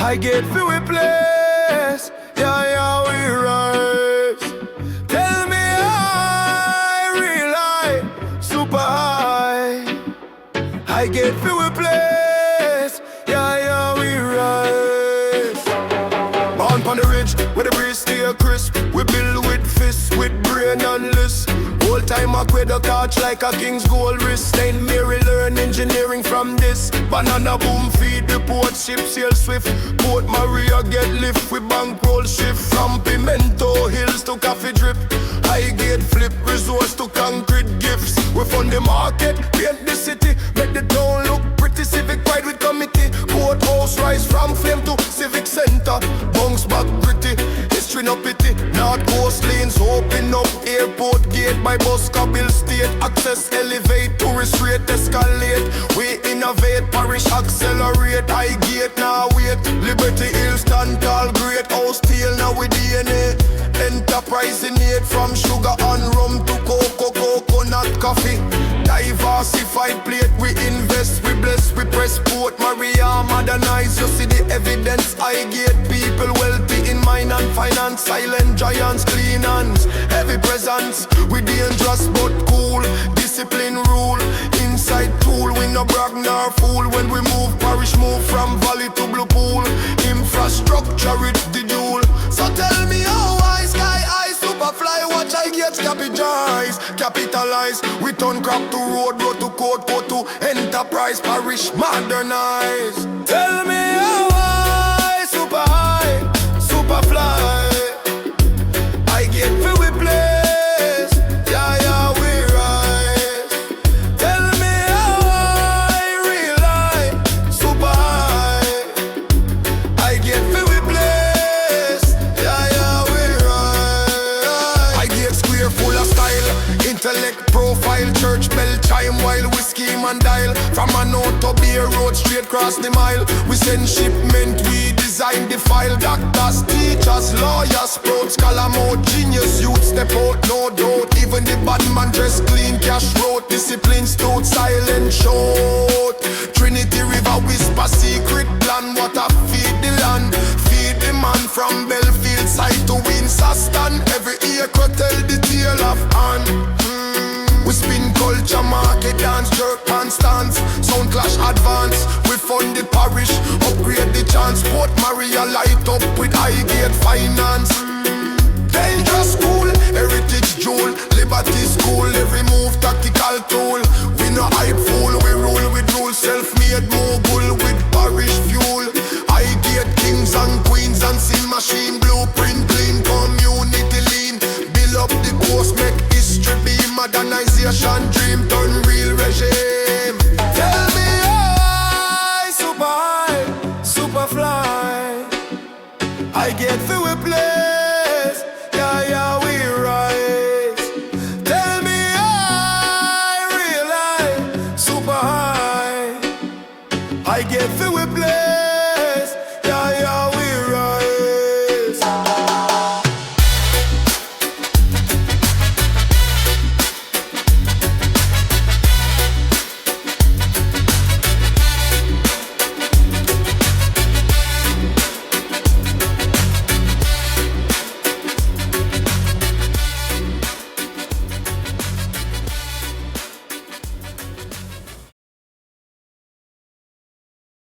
Highgate for we place. Yeah, yeah, we rise. Tell me high, real high, super high. Highgate for we place. Yeah, yeah, we rise. Born on the ridge, where the breeze stay crisp. We build with fists, with brain and list. Whole time aqueduct arch like a king's gold wrist. Saint Mary learn engineering from this. Banana boom feed the port, ship sail swift. Port Maria get lift with bankroll shift. From pimento hills to coffee drip. Highgate flip resource to concrete gifts. We fund the market, paint the city, make the town look pretty. Civic pride with committee. Courthouse rise from flame to civic center. Bounce back gritty, history no pity. North coast lanes open up, airport gate by Boscobel state. Access elevate, tourist rate escalate. We innovate, parish accelerate. Highgate now wait, Liberty Hill stand tall, great house steel now with DNA. Enterprise in aid from sugar and rum to cocoa, coconut coffee. Diversified plate, we invest, we bless, we press port Maria modernize. You see the evidence, Highgate people wealthy in mind and finance. Silent giants, clean hands, heavy presence. We dangerous but cool, discipline rule. Inside tool, we no brag nor fool. When we move, parish move from valley to blue pool. Infrastructure it's the duel. So tell me how high, sky high, super fly. Watch Highgate capitalize. We turn crop to road, road to court, go to enterprise, parish modernize. Tell me how high, super fly. Highgate for we place. Yeah, yeah, we rise. Tell me how high, real high, super high. Highgate for we place. Yeah, yeah, we rise. Highgate square full of style, intellect profile, church bell chime while we scheme and dial. From a note to Beer Road straight across the mile. We send shipment, we design the file. Doctors, teachers, lawyers, proud scholar mode. Genius youth step out, no doubt. Even the bad man dress clean, cash road. Discipline stood, silent short. Trinity River whisper secret plan. Water feed the land, feed the man. From Belfield side to Winsaston. Every acre tell the tale of hand. We spin culture, market dance, jerk and stance. Sound clash advance, we fund the parish. Upgrade the transport, Maria light up with Highgate finance. Dangerous school, heritage jewel. Liberty school, every move tactical tool. We no hype fool, we rule with rule. Self-made mogul with parish fuel. Highgate kings and queens and sin machine. Blueprint clean, community lean. Build up the coast, make history be. Modernization dream turn real regime. Tell me high, super fly. Highgate for we place. Yeah, yeah, we rise. Tell me high, real high, super high. Highgate for we place.